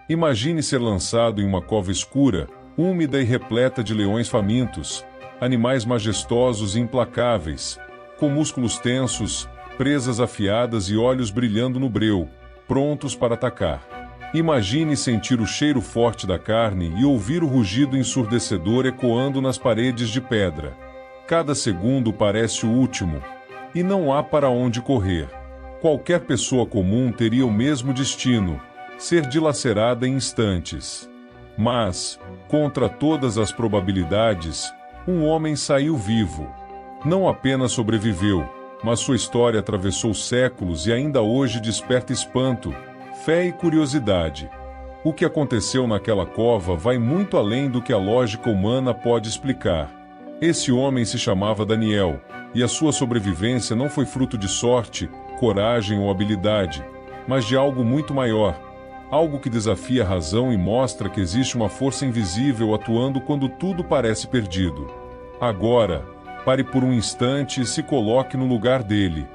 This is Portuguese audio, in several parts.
Imagine ser lançado em uma cova escura, úmida e repleta de leões famintos, animais majestosos e implacáveis, com músculos tensos, presas afiadas e olhos brilhando no breu, prontos para atacar. Imagine sentir o cheiro forte da carne e ouvir o rugido ensurdecedor ecoando nas paredes de pedra. Cada segundo parece o último, e não há para onde correr. Qualquer pessoa comum teria o mesmo destino, ser dilacerada em instantes. Mas, contra todas as probabilidades, um homem saiu vivo. Não apenas sobreviveu, mas sua história atravessou séculos e ainda hoje desperta espanto, fé e curiosidade. O que aconteceu naquela cova vai muito além do que a lógica humana pode explicar. Esse homem se chamava Daniel, e a sua sobrevivência não foi fruto de sorte, coragem ou habilidade, mas de algo muito maior, algo que desafia a razão e mostra que existe uma força invisível atuando quando tudo parece perdido. Agora, pare por um instante e se coloque no lugar dele.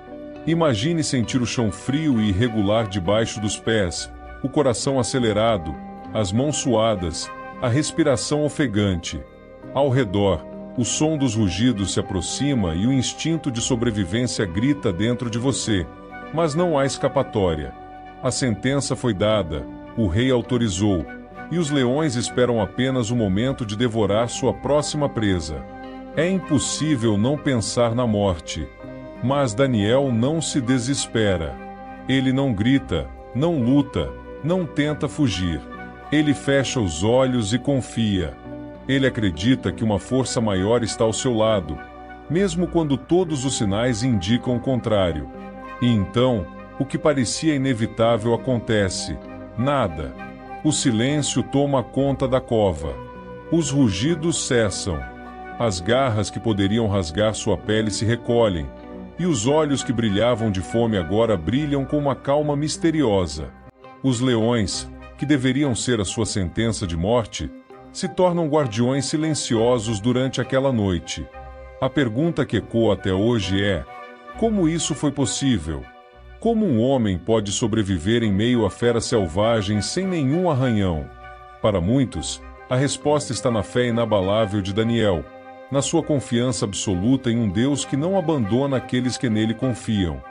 Imagine sentir o chão frio e irregular debaixo dos pés, o coração acelerado, as mãos suadas, a respiração ofegante. Ao redor, o som dos rugidos se aproxima e o instinto de sobrevivência grita dentro de você, mas não há escapatória. A sentença foi dada, o rei autorizou, e os leões esperam apenas o momento de devorar sua próxima presa. É impossível não pensar na morte. Mas Daniel não se desespera. Ele não grita, não luta, não tenta fugir. Ele fecha os olhos e confia. Ele acredita que uma força maior está ao seu lado, mesmo quando todos os sinais indicam o contrário. E então, o que parecia inevitável acontece. Nada. O silêncio toma conta da cova. Os rugidos cessam. As garras que poderiam rasgar sua pele se recolhem. E os olhos que brilhavam de fome agora brilham com uma calma misteriosa. Os leões, que deveriam ser a sua sentença de morte, se tornam guardiões silenciosos durante aquela noite. A pergunta que ecoa até hoje é: como isso foi possível? Como um homem pode sobreviver em meio a feras selvagens sem nenhum arranhão? Para muitos, a resposta está na fé inabalável de Daniel, na sua confiança absoluta em um Deus que não abandona aqueles que nele confiam.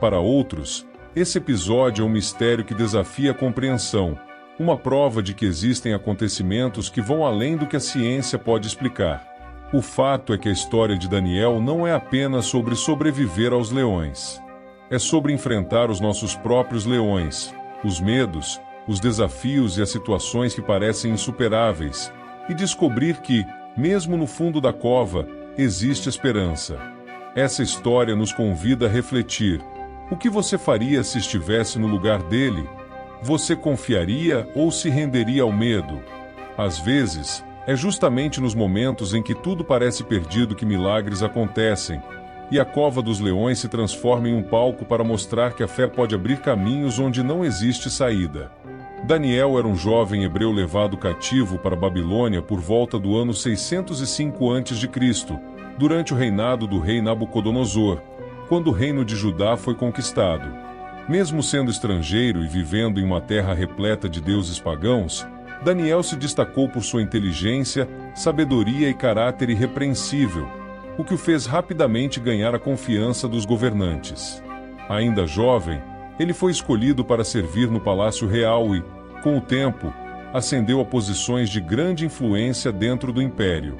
Para outros, esse episódio é um mistério que desafia a compreensão, uma prova de que existem acontecimentos que vão além do que a ciência pode explicar. O fato é que a história de Daniel não é apenas sobre sobreviver aos leões. É sobre enfrentar os nossos próprios leões, os medos, os desafios e as situações que parecem insuperáveis, e descobrir que, mesmo no fundo da cova, existe esperança. Essa história nos convida a refletir. O que você faria se estivesse no lugar dele? Você confiaria ou se renderia ao medo? Às vezes, é justamente nos momentos em que tudo parece perdido que milagres acontecem, e a cova dos leões se transforma em um palco para mostrar que a fé pode abrir caminhos onde não existe saída. Daniel era um jovem hebreu levado cativo para a Babilônia por volta do ano 605 a.C., durante o reinado do rei Nabucodonosor, quando o reino de Judá foi conquistado. Mesmo sendo estrangeiro e vivendo em uma terra repleta de deuses pagãos, Daniel se destacou por sua inteligência, sabedoria e caráter irrepreensível, o que o fez rapidamente ganhar a confiança dos governantes. Ainda jovem, ele foi escolhido para servir no palácio real e, com o tempo, ascendeu a posições de grande influência dentro do império.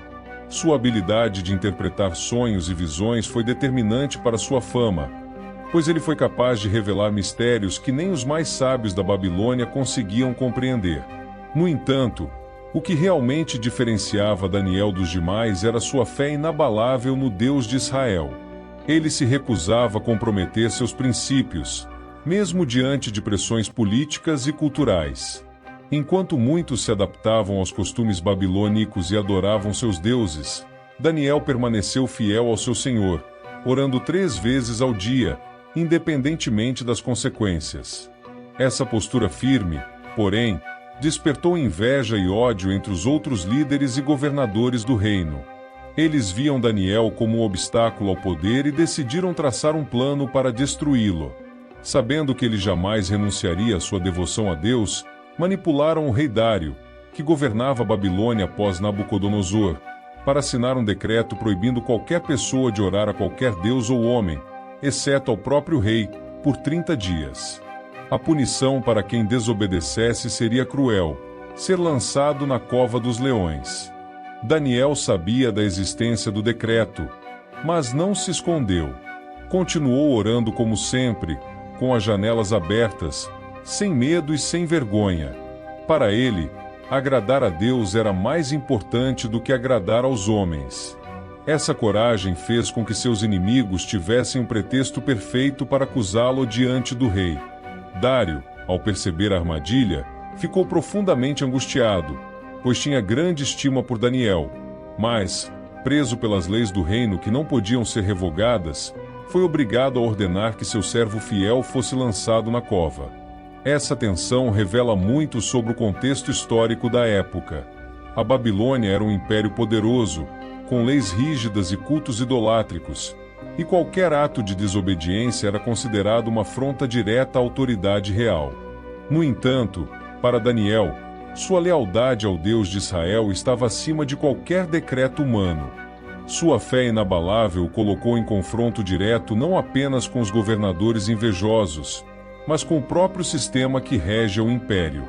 Sua habilidade de interpretar sonhos e visões foi determinante para sua fama, pois ele foi capaz de revelar mistérios que nem os mais sábios da Babilônia conseguiam compreender. No entanto, o que realmente diferenciava Daniel dos demais era sua fé inabalável no Deus de Israel. Ele se recusava a comprometer seus princípios, mesmo diante de pressões políticas e culturais. Enquanto muitos se adaptavam aos costumes babilônicos e adoravam seus deuses, Daniel permaneceu fiel ao seu Senhor, orando 3 vezes ao dia, independentemente das consequências. Essa postura firme, porém, despertou inveja e ódio entre os outros líderes e governadores do reino. Eles viam Daniel como um obstáculo ao poder e decidiram traçar um plano para destruí-lo. Sabendo que ele jamais renunciaria à sua devoção a Deus, manipularam o rei Dário, que governava a Babilônia após Nabucodonosor, para assinar um decreto proibindo qualquer pessoa de orar a qualquer deus ou homem, exceto ao próprio rei, por 30 dias. A punição para quem desobedecesse seria cruel: ser lançado na cova dos leões. Daniel sabia da existência do decreto, mas não se escondeu. Continuou orando como sempre, com as janelas abertas, sem medo e sem vergonha. Para ele, agradar a Deus era mais importante do que agradar aos homens. Essa coragem fez com que seus inimigos tivessem um pretexto perfeito para acusá-lo diante do rei. Dário, ao perceber a armadilha, ficou profundamente angustiado, pois tinha grande estima por Daniel, mas, preso pelas leis do reino que não podiam ser revogadas, foi obrigado a ordenar que seu servo fiel fosse lançado na cova. Essa tensão revela muito sobre o contexto histórico da época. A Babilônia era um império poderoso, com leis rígidas e cultos idolátricos, e qualquer ato de desobediência era considerado uma afronta direta à autoridade real. No entanto, para Daniel, sua lealdade ao Deus de Israel estava acima de qualquer decreto humano. Sua fé inabalável o colocou em confronto direto não apenas com os governadores invejosos, mas com o próprio sistema que rege o império.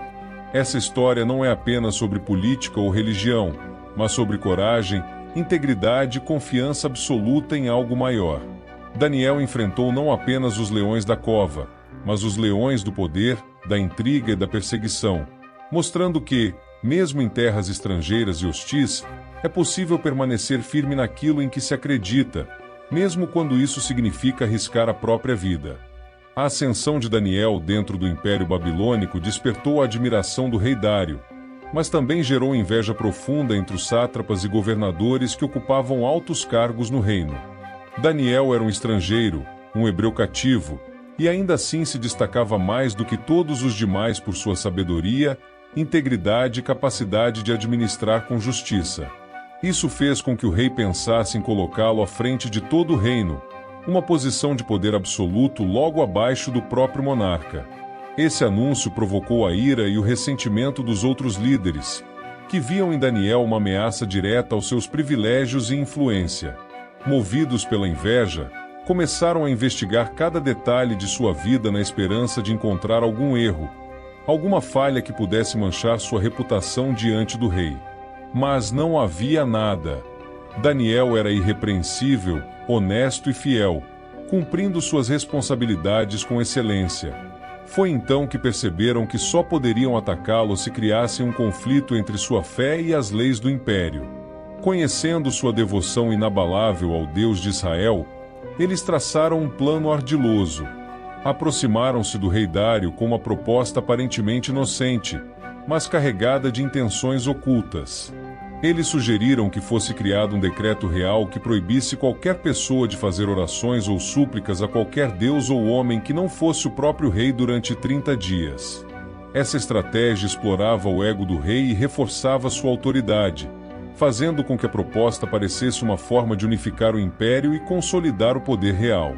Essa história não é apenas sobre política ou religião, mas sobre coragem, integridade e confiança absoluta em algo maior. Daniel enfrentou não apenas os leões da cova, mas os leões do poder, da intriga e da perseguição, mostrando que, mesmo em terras estrangeiras e hostis, é possível permanecer firme naquilo em que se acredita, mesmo quando isso significa arriscar a própria vida. A ascensão de Daniel dentro do Império Babilônico despertou a admiração do rei Dário, mas também gerou inveja profunda entre os sátrapas e governadores que ocupavam altos cargos no reino. Daniel era um estrangeiro, um hebreu cativo, e ainda assim se destacava mais do que todos os demais por sua sabedoria, integridade e capacidade de administrar com justiça. Isso fez com que o rei pensasse em colocá-lo à frente de todo o reino, uma posição de poder absoluto logo abaixo do próprio monarca. Esse anúncio provocou a ira e o ressentimento dos outros líderes, que viam em Daniel uma ameaça direta aos seus privilégios e influência. Movidos pela inveja, começaram a investigar cada detalhe de sua vida na esperança de encontrar algum erro, alguma falha que pudesse manchar sua reputação diante do rei. Mas não havia nada. Daniel era irrepreensível, honesto e fiel, cumprindo suas responsabilidades com excelência. Foi então que perceberam que só poderiam atacá-lo se criassem um conflito entre sua fé e as leis do império. Conhecendo sua devoção inabalável ao Deus de Israel, eles traçaram um plano ardiloso. Aproximaram-se do rei Dário com uma proposta aparentemente inocente, mas carregada de intenções ocultas. Eles sugeriram que fosse criado um decreto real que proibisse qualquer pessoa de fazer orações ou súplicas a qualquer deus ou homem que não fosse o próprio rei durante 30 dias. Essa estratégia explorava o ego do rei e reforçava sua autoridade, fazendo com que a proposta parecesse uma forma de unificar o império e consolidar o poder real.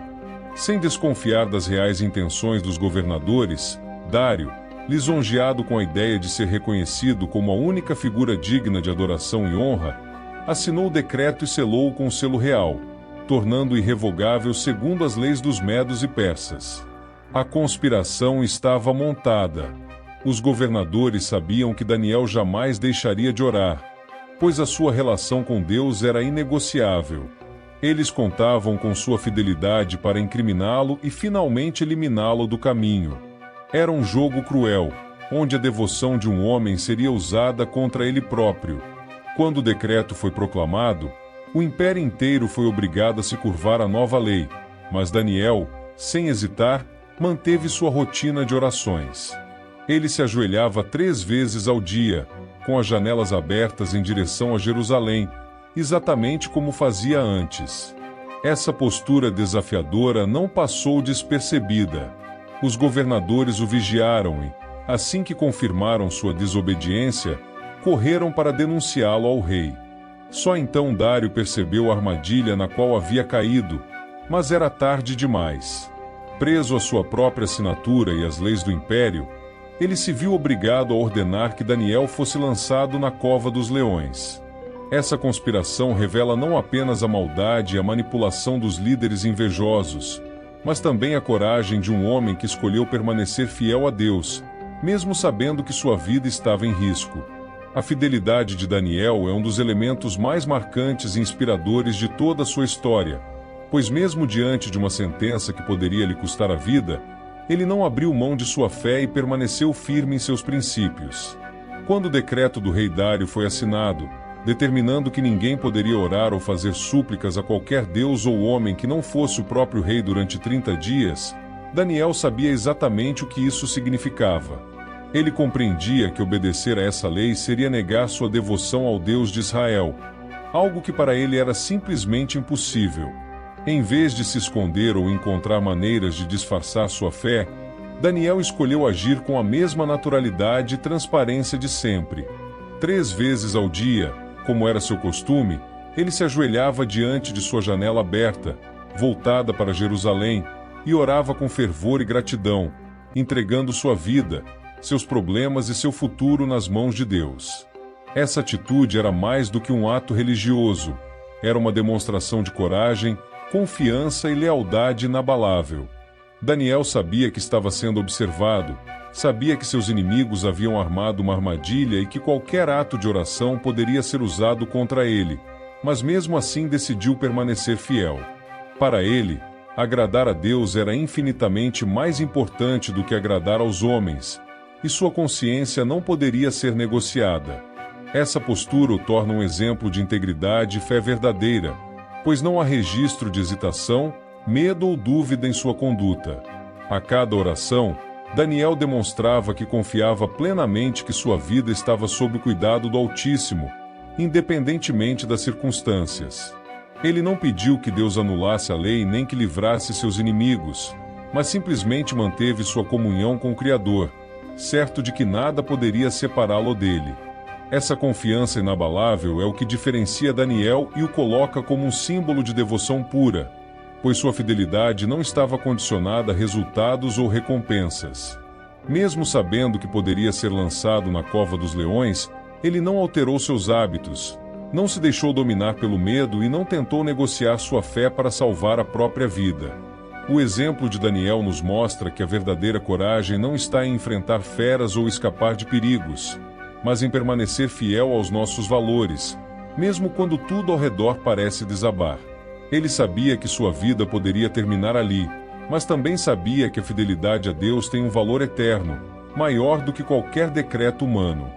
Sem desconfiar das reais intenções dos governadores, Dário, lisonjeado com a ideia de ser reconhecido como a única figura digna de adoração e honra, assinou o decreto e selou-o com o selo real, tornando-o irrevogável segundo as leis dos medos e persas. A conspiração estava montada. Os governadores sabiam que Daniel jamais deixaria de orar, pois a sua relação com Deus era inegociável. Eles contavam com sua fidelidade para incriminá-lo e finalmente eliminá-lo do caminho. Era um jogo cruel, onde a devoção de um homem seria usada contra ele próprio. Quando o decreto foi proclamado, o império inteiro foi obrigado a se curvar à nova lei, mas Daniel, sem hesitar, manteve sua rotina de orações. Ele se ajoelhava 3 vezes ao dia, com as janelas abertas em direção a Jerusalém, exatamente como fazia antes. Essa postura desafiadora não passou despercebida. Os governadores o vigiaram e, assim que confirmaram sua desobediência, correram para denunciá-lo ao rei. Só então Dário percebeu a armadilha na qual havia caído, mas era tarde demais. Preso à sua própria assinatura e às leis do império, ele se viu obrigado a ordenar que Daniel fosse lançado na cova dos leões. Essa conspiração revela não apenas a maldade e a manipulação dos líderes invejosos, mas também a coragem de um homem que escolheu permanecer fiel a Deus, mesmo sabendo que sua vida estava em risco. A fidelidade de Daniel é um dos elementos mais marcantes e inspiradores de toda a sua história, pois mesmo diante de uma sentença que poderia lhe custar a vida, ele não abriu mão de sua fé e permaneceu firme em seus princípios. Quando o decreto do rei Dário foi assinado, determinando que ninguém poderia orar ou fazer súplicas a qualquer deus ou homem que não fosse o próprio rei durante 30 dias, Daniel sabia exatamente o que isso significava. Ele compreendia que obedecer a essa lei seria negar sua devoção ao Deus de Israel, algo que para ele era simplesmente impossível. Em vez de se esconder ou encontrar maneiras de disfarçar sua fé, Daniel escolheu agir com a mesma naturalidade e transparência de sempre. 3 vezes ao dia, como era seu costume, ele se ajoelhava diante de sua janela aberta, voltada para Jerusalém, e orava com fervor e gratidão, entregando sua vida, seus problemas e seu futuro nas mãos de Deus. Essa atitude era mais do que um ato religioso, era uma demonstração de coragem, confiança e lealdade inabalável. Daniel sabia que estava sendo observado, sabia que seus inimigos haviam armado uma armadilha e que qualquer ato de oração poderia ser usado contra ele, mas mesmo assim decidiu permanecer fiel. Para ele, agradar a Deus era infinitamente mais importante do que agradar aos homens, e sua consciência não poderia ser negociada. Essa postura o torna um exemplo de integridade e fé verdadeira, pois não há registro de hesitação, medo ou dúvida em sua conduta. A cada oração, Daniel demonstrava que confiava plenamente que sua vida estava sob o cuidado do Altíssimo, independentemente das circunstâncias. Ele não pediu que Deus anulasse a lei nem que livrasse seus inimigos, mas simplesmente manteve sua comunhão com o Criador, certo de que nada poderia separá-lo dele. Essa confiança inabalável é o que diferencia Daniel e o coloca como um símbolo de devoção pura, pois sua fidelidade não estava condicionada a resultados ou recompensas. Mesmo sabendo que poderia ser lançado na cova dos leões, ele não alterou seus hábitos, não se deixou dominar pelo medo e não tentou negociar sua fé para salvar a própria vida. O exemplo de Daniel nos mostra que a verdadeira coragem não está em enfrentar feras ou escapar de perigos, mas em permanecer fiel aos nossos valores, mesmo quando tudo ao redor parece desabar. Ele sabia que sua vida poderia terminar ali, mas também sabia que a fidelidade a Deus tem um valor eterno, maior do que qualquer decreto humano.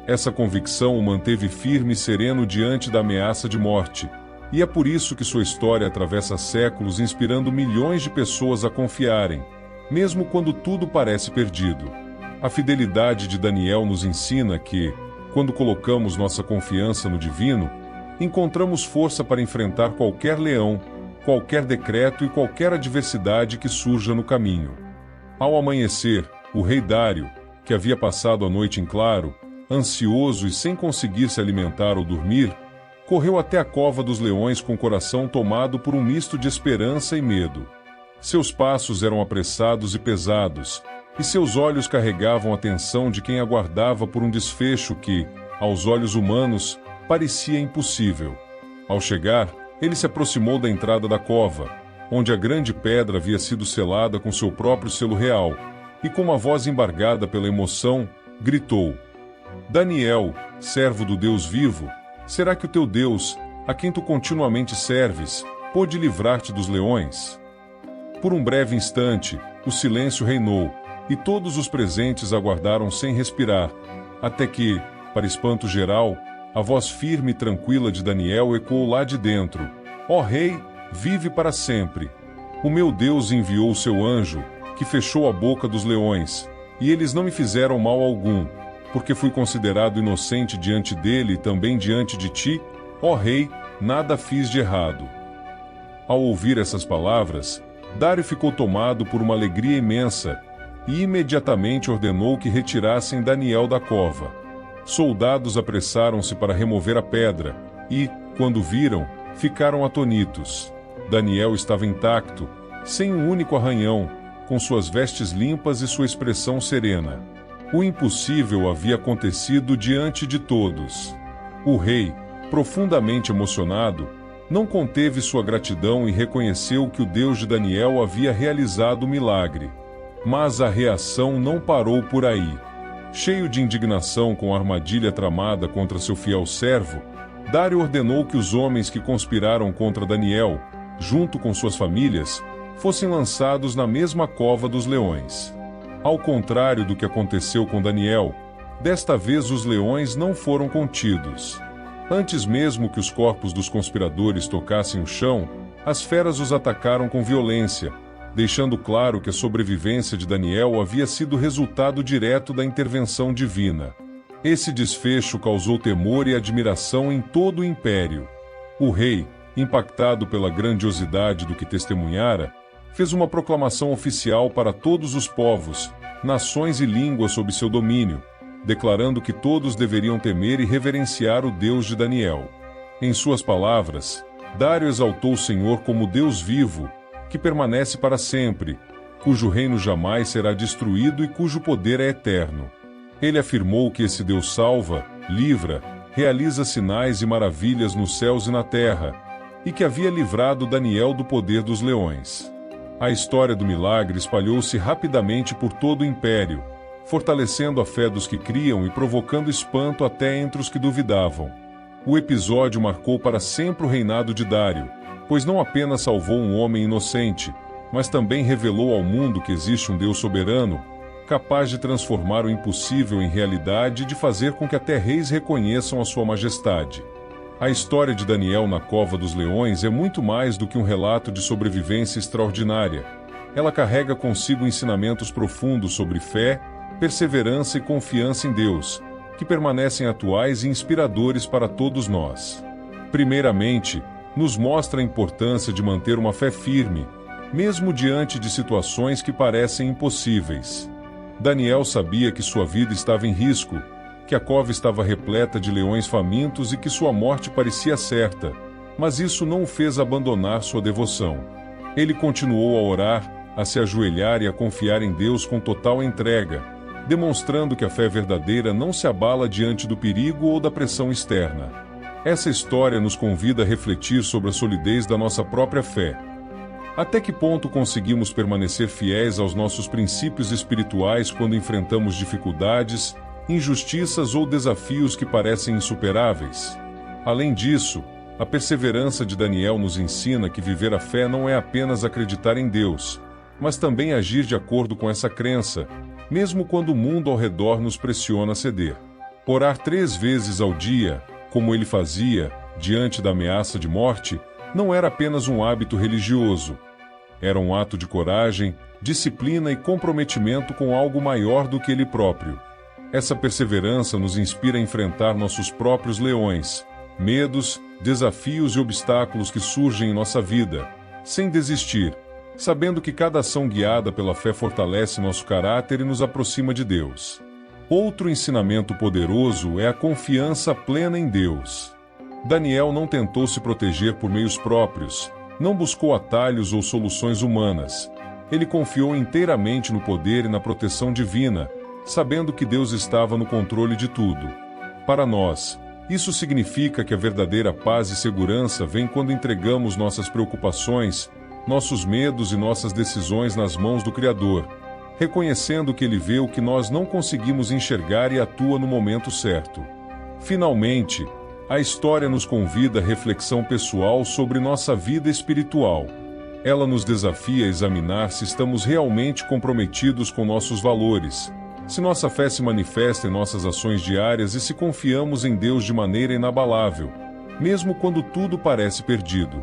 Essa convicção o manteve firme e sereno diante da ameaça de morte, e é por isso que sua história atravessa séculos inspirando milhões de pessoas a confiarem, mesmo quando tudo parece perdido. A fidelidade de Daniel nos ensina que, quando colocamos nossa confiança no divino, encontramos força para enfrentar qualquer leão, qualquer decreto e qualquer adversidade que surja no caminho. Ao amanhecer, o rei Dário, que havia passado a noite em claro, ansioso e sem conseguir se alimentar ou dormir, correu até a cova dos leões com o coração tomado por um misto de esperança e medo. Seus passos eram apressados e pesados, e seus olhos carregavam a tensão de quem aguardava por um desfecho que, aos olhos humanos, parecia impossível. Ao chegar, ele se aproximou da entrada da cova, onde a grande pedra havia sido selada com seu próprio selo real, e com uma voz embargada pela emoção, gritou: Daniel, servo do Deus vivo, será que o teu Deus, a quem tu continuamente serves, pôde livrar-te dos leões? Por um breve instante, o silêncio reinou, e todos os presentes aguardaram sem respirar, até que, para espanto geral, a voz firme e tranquila de Daniel ecoou lá de dentro: Ó Rei, vive para sempre. O meu Deus enviou o seu anjo, que fechou a boca dos leões, e eles não me fizeram mal algum, porque fui considerado inocente diante dele e também diante de ti, ó Rei, nada fiz de errado. Ao ouvir essas palavras, Dário ficou tomado por uma alegria imensa, e imediatamente ordenou que retirassem Daniel da cova. Soldados apressaram-se para remover a pedra, e, quando viram, ficaram atonitos. Daniel estava intacto, sem um único arranhão, com suas vestes limpas e sua expressão serena. O impossível havia acontecido diante de todos. O rei, profundamente emocionado, não conteve sua gratidão e reconheceu que o Deus de Daniel havia realizado o milagre. Mas a reação não parou por aí. Cheio de indignação com a armadilha tramada contra seu fiel servo, Dário ordenou que os homens que conspiraram contra Daniel, junto com suas famílias, fossem lançados na mesma cova dos leões. Ao contrário do que aconteceu com Daniel, desta vez os leões não foram contidos. Antes mesmo que os corpos dos conspiradores tocassem o chão, as feras os atacaram com violência, deixando claro que a sobrevivência de Daniel havia sido resultado direto da intervenção divina. Esse desfecho causou temor e admiração em todo o império. O rei, impactado pela grandiosidade do que testemunhara, fez uma proclamação oficial para todos os povos, nações e línguas sob seu domínio, declarando que todos deveriam temer e reverenciar o Deus de Daniel. Em suas palavras, Dário exaltou o Senhor como Deus vivo, que permanece para sempre, cujo reino jamais será destruído e cujo poder é eterno. Ele afirmou que esse Deus salva, livra, realiza sinais e maravilhas nos céus e na terra, e que havia livrado Daniel do poder dos leões. A história do milagre espalhou-se rapidamente por todo o império, fortalecendo a fé dos que criam e provocando espanto até entre os que duvidavam. O episódio marcou para sempre o reinado de Dário, pois não apenas salvou um homem inocente, mas também revelou ao mundo que existe um Deus soberano, capaz de transformar o impossível em realidade e de fazer com que até reis reconheçam a sua majestade. A história de Daniel na cova dos leões é muito mais do que um relato de sobrevivência extraordinária. Ela carrega consigo ensinamentos profundos sobre fé, perseverança e confiança em Deus, que permanecem atuais e inspiradores para todos nós. Primeiramente, nos mostra a importância de manter uma fé firme, mesmo diante de situações que parecem impossíveis. Daniel sabia que sua vida estava em risco, que a cova estava repleta de leões famintos e que sua morte parecia certa, mas isso não o fez abandonar sua devoção. Ele continuou a orar, a se ajoelhar e a confiar em Deus com total entrega, demonstrando que a fé verdadeira não se abala diante do perigo ou da pressão externa. Essa história nos convida a refletir sobre a solidez da nossa própria fé. Até que ponto conseguimos permanecer fiéis aos nossos princípios espirituais quando enfrentamos dificuldades, injustiças ou desafios que parecem insuperáveis? Além disso, a perseverança de Daniel nos ensina que viver a fé não é apenas acreditar em Deus, mas também agir de acordo com essa crença, mesmo quando o mundo ao redor nos pressiona a ceder. Orar 3 vezes ao dia, como ele fazia, diante da ameaça de morte, não era apenas um hábito religioso. Era um ato de coragem, disciplina e comprometimento com algo maior do que ele próprio. Essa perseverança nos inspira a enfrentar nossos próprios leões, medos, desafios e obstáculos que surgem em nossa vida, sem desistir, sabendo que cada ação guiada pela fé fortalece nosso caráter e nos aproxima de Deus. Outro ensinamento poderoso é a confiança plena em Deus. Daniel não tentou se proteger por meios próprios, não buscou atalhos ou soluções humanas. Ele confiou inteiramente no poder e na proteção divina, sabendo que Deus estava no controle de tudo. Para nós, isso significa que a verdadeira paz e segurança vem quando entregamos nossas preocupações, nossos medos e nossas decisões nas mãos do Criador, reconhecendo que Ele vê o que nós não conseguimos enxergar e atua no momento certo. Finalmente, a história nos convida à reflexão pessoal sobre nossa vida espiritual. Ela nos desafia a examinar se estamos realmente comprometidos com nossos valores, se nossa fé se manifesta em nossas ações diárias e se confiamos em Deus de maneira inabalável, mesmo quando tudo parece perdido.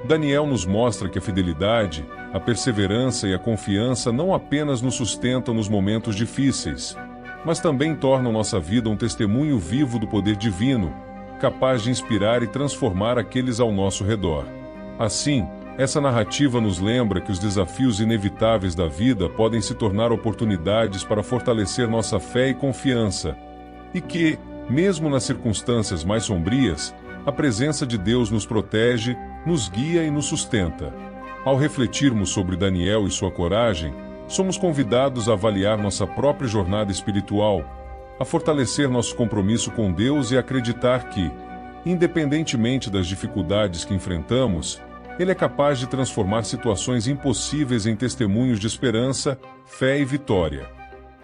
Daniel nos mostra que a fidelidade, a perseverança e a confiança não apenas nos sustentam nos momentos difíceis, mas também tornam nossa vida um testemunho vivo do poder divino, capaz de inspirar e transformar aqueles ao nosso redor. Assim, essa narrativa nos lembra que os desafios inevitáveis da vida podem se tornar oportunidades para fortalecer nossa fé e confiança, e que, mesmo nas circunstâncias mais sombrias, a presença de Deus nos protege, nos guia e nos sustenta. Ao refletirmos sobre Daniel e sua coragem, somos convidados a avaliar nossa própria jornada espiritual, a fortalecer nosso compromisso com Deus e acreditar que, independentemente das dificuldades que enfrentamos, Ele é capaz de transformar situações impossíveis em testemunhos de esperança, fé e vitória.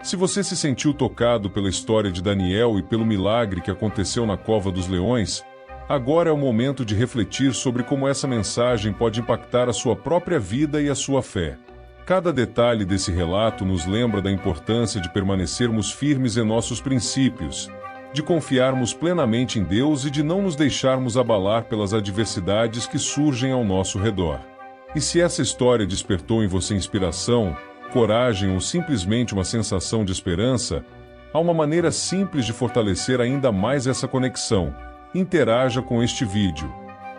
Se você se sentiu tocado pela história de Daniel e pelo milagre que aconteceu na Cova dos Leões, agora é o momento de refletir sobre como essa mensagem pode impactar a sua própria vida e a sua fé. Cada detalhe desse relato nos lembra da importância de permanecermos firmes em nossos princípios, de confiarmos plenamente em Deus e de não nos deixarmos abalar pelas adversidades que surgem ao nosso redor. E se essa história despertou em você inspiração, coragem ou simplesmente uma sensação de esperança, há uma maneira simples de fortalecer ainda mais essa conexão. Interaja com este vídeo.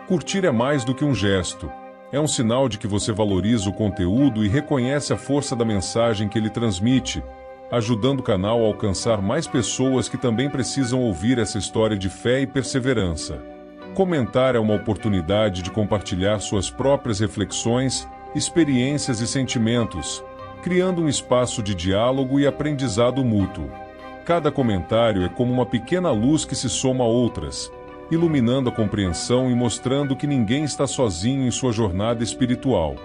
Curtir é mais do que um gesto. É um sinal de que você valoriza o conteúdo e reconhece a força da mensagem que ele transmite, ajudando o canal a alcançar mais pessoas que também precisam ouvir essa história de fé e perseverança. Comentar é uma oportunidade de compartilhar suas próprias reflexões, experiências e sentimentos, criando um espaço de diálogo e aprendizado mútuo. Cada comentário é como uma pequena luz que se soma a outras, iluminando a compreensão e mostrando que ninguém está sozinho em sua jornada espiritual.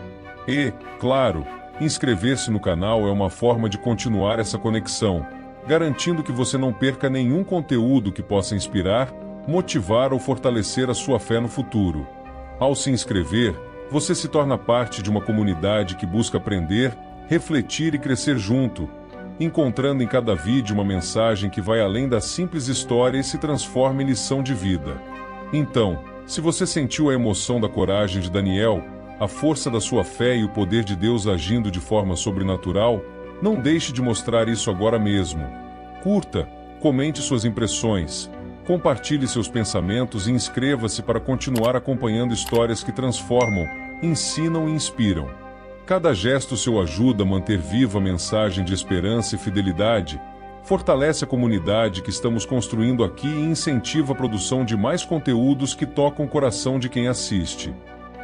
E, claro, inscrever-se no canal é uma forma de continuar essa conexão, garantindo que você não perca nenhum conteúdo que possa inspirar, motivar ou fortalecer a sua fé no futuro. Ao se inscrever, você se torna parte de uma comunidade que busca aprender, refletir e crescer junto, encontrando em cada vídeo uma mensagem que vai além da simples história e se transforma em lição de vida. Então, se você sentiu a emoção da coragem de Daniel, a força da sua fé e o poder de Deus agindo de forma sobrenatural, não deixe de mostrar isso agora mesmo. Curta, comente suas impressões, compartilhe seus pensamentos e inscreva-se para continuar acompanhando histórias que transformam, ensinam e inspiram. Cada gesto seu ajuda a manter viva a mensagem de esperança e fidelidade, fortalece a comunidade que estamos construindo aqui e incentiva a produção de mais conteúdos que tocam o coração de quem assiste.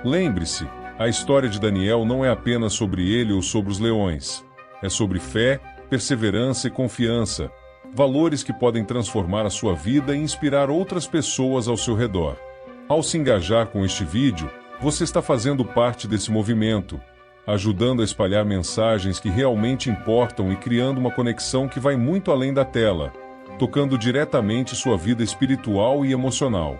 Lembre-se, a história de Daniel não é apenas sobre ele ou sobre os leões. É sobre fé, perseverança e confiança, valores que podem transformar a sua vida e inspirar outras pessoas ao seu redor. Ao se engajar com este vídeo, você está fazendo parte desse movimento, ajudando a espalhar mensagens que realmente importam e criando uma conexão que vai muito além da tela, tocando diretamente sua vida espiritual e emocional.